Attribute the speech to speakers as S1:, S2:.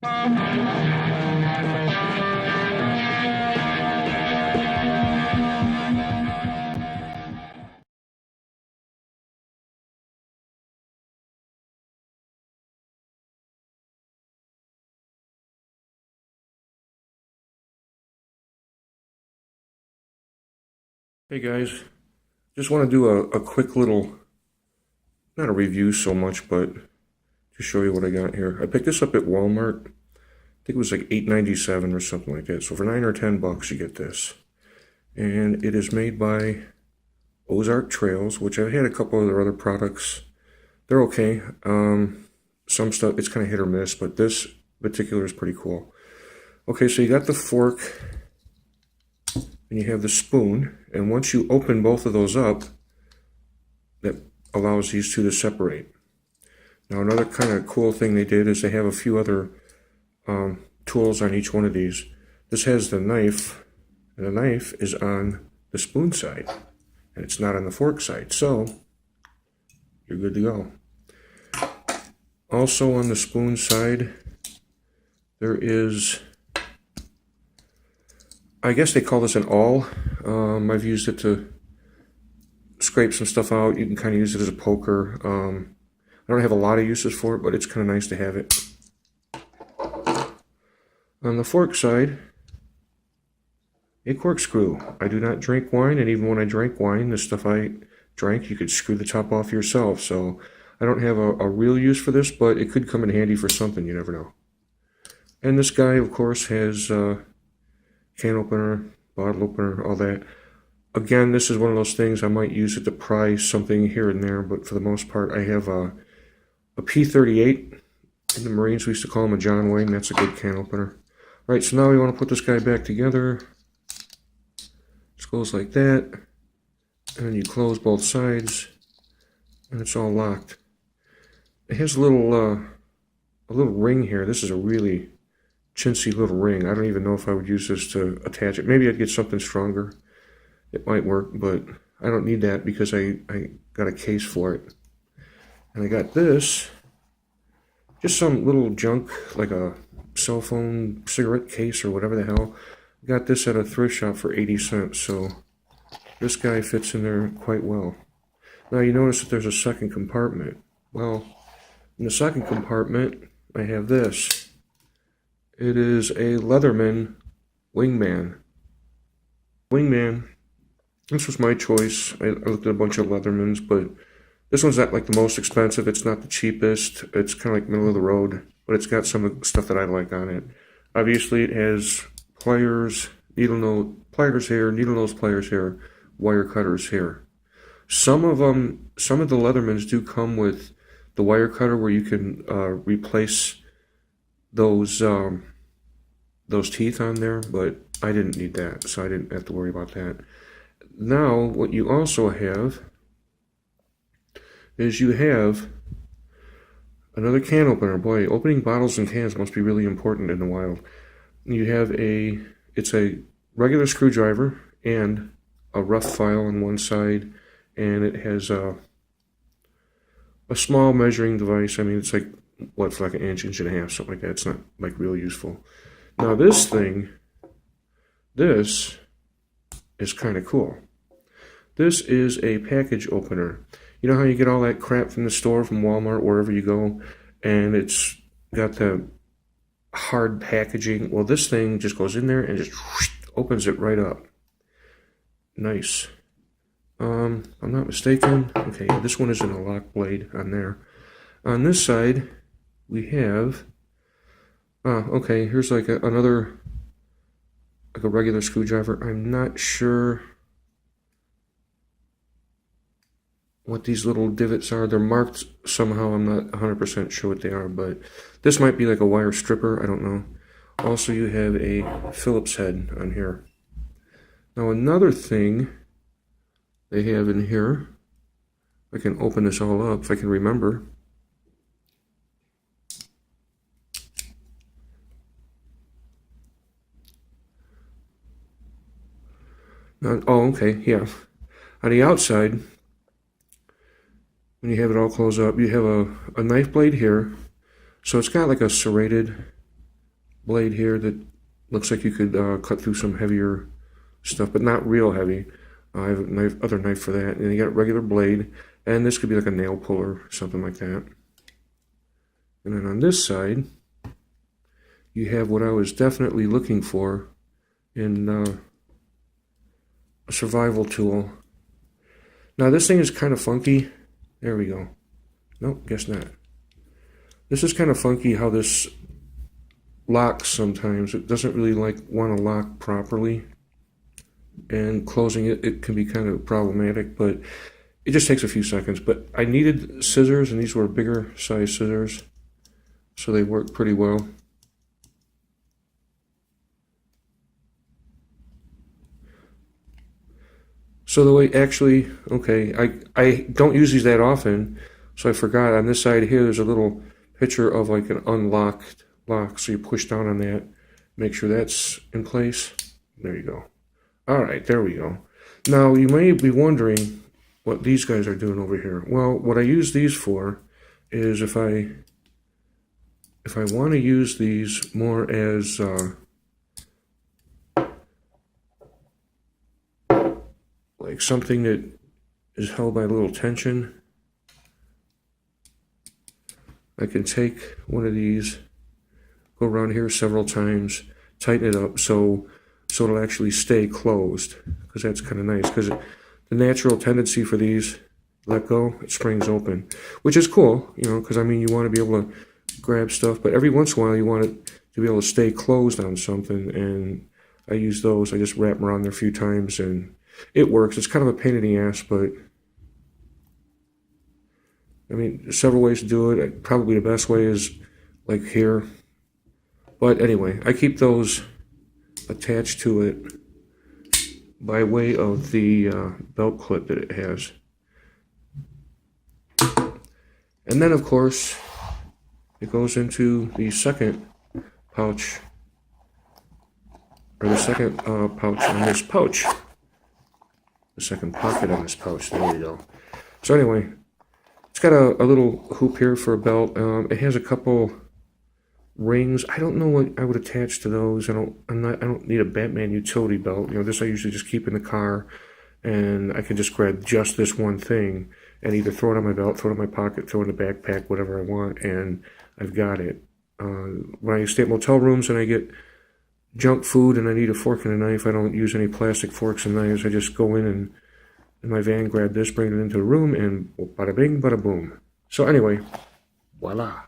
S1: Hey guys, just want to do a quick little, not a review so much, but to show you what I got here. I picked this up at Walmart. I think it was like $8.97 or something like that. So for 9 or 10 bucks you get this. And it is made by Ozark Trails, which I've had a couple of their other products. They're okay. Some stuff, it's kind of hit or miss, but this particular is pretty cool. Okay, so you got the fork and you have the spoon, and once you open both of those up, that allows these two to separate. Now another kind of cool thing they did is they have a few other tools on each one of these. This has the knife, and the knife is on the spoon side, and it's not on the fork side, so you're good to go. Also on the spoon side, there is, I guess they call this an awl. I've used it to scrape some stuff out. You can kind of use it as a poker. I don't have a lot of uses for it, but it's kind of nice to have it. On the fork side, a corkscrew. I do not drink wine, and even when I drank wine, the stuff I drank, you could screw the top off yourself. So I don't have a real use for this, but it could come in handy for something. You never know. And this guy, of course, has can opener, bottle opener, all that. Again, this is one of those things I might use it to pry something here and there, but for the most part, I have a P38. In the Marines, we used to call him a John Wayne. That's a good can opener. All right, so now we want to put this guy back together. Just goes like that, and then you close both sides, and it's all locked. It has a little ring here. This is a really chintzy little ring. I don't even know if I would use this to attach it. Maybe I'd get something stronger. It might work, but I don't need that because I got a case for it. And I got this, just some little junk, like a cell phone cigarette case or whatever the hell. I got this at a thrift shop for 80 cents, so this guy fits in there quite well. Now you notice that there's a second compartment. Well, in the second compartment, I have this. It is a Leatherman Wingman. Wingman. This was my choice. I looked at a bunch of Leathermans, but this one's not like the most expensive. It's not the cheapest. It's kind of like middle of the road, but it's got some of the stuff that I like on it. Obviously, it has pliers, pliers here, needle nose pliers here, wire cutters here. Some of the Leathermans do come with the wire cutter where you can replace those teeth on there, but I didn't need that, so I didn't have to worry about that. Now, what you also have is you have another can opener. Boy, opening bottles and cans must be really important in the wild. You have it's a regular screwdriver and a rough file on one side, and it has a small measuring device. I mean, it's like, what, for like an inch and a half, something like that. It's not like real useful. Now this is kind of cool. This is a package opener. You know how you get all that crap from the store, from Walmart, wherever you go, and it's got the hard packaging? Well, this thing just goes in there and just opens it right up. Nice. I'm not mistaken. Okay, this one isn't a lock blade on there. On this side, we have, okay, here's like another, like a regular screwdriver. I'm not sure what these little divots are. They're marked somehow. I'm not 100% sure what they are, but this might be like a wire stripper. I don't know. Also, you have a Phillips head on here. Now, another thing they have in here, I can open this all up if I can remember. Oh, okay, yeah. On the outside, when you have it all closed up, you have a knife blade here. So it's got like a serrated blade here that looks like you could cut through some heavier stuff, but not real heavy. I have a other knife for that. And you got a regular blade, and this could be like a nail puller, something like that. And then on this side, you have what I was definitely looking for in a survival tool. Now this thing is kind of funky. There we go. Nope, guess not. This is kind of funky how this locks sometimes. It doesn't really want to lock properly. And closing it can be kind of problematic, but it just takes a few seconds. But I needed scissors, and these were bigger size scissors, so they work pretty well. So the way, actually, okay, I don't use these that often, so I forgot. On this side here, there's a little picture of like an unlocked lock, so you push down on that, make sure that's in place. There you go. All right, there we go. Now, you may be wondering what these guys are doing over here. Well, what I use these for is if I want to use these more as like something that is held by a little tension, I can take one of these, go around here several times, tighten it up so it'll actually stay closed, because that's kind of nice, because the natural tendency for these, let go, it springs open, which is cool, you know, because I mean you want to be able to grab stuff, but every once in a while you want it to be able to stay closed on something, and I use those. I just wrap them around there a few times and it works. It's kind of a pain in the ass, but I mean, there's several ways to do it. Probably the best way is like here, but anyway, I keep those attached to it by way of the belt clip that it has. And then of course it goes into the second pouch, or the second pouch on this pouch, the second pocket on this pouch. There we go. So anyway, it's got a little hoop here for a belt. It has a couple rings. I don't know what I would attach to those. I don't need a Batman utility belt. You know, this I usually just keep in the car, and I can just grab just this one thing and either throw it on my belt, throw it in my pocket, throw it in the backpack, whatever I want, and I've got it. When I stay at motel rooms and I get junk food and I need a fork and a knife, I don't use any plastic forks and knives. I just go in my van, grab this, bring it into the room, and bada bing, bada boom. So anyway, voila.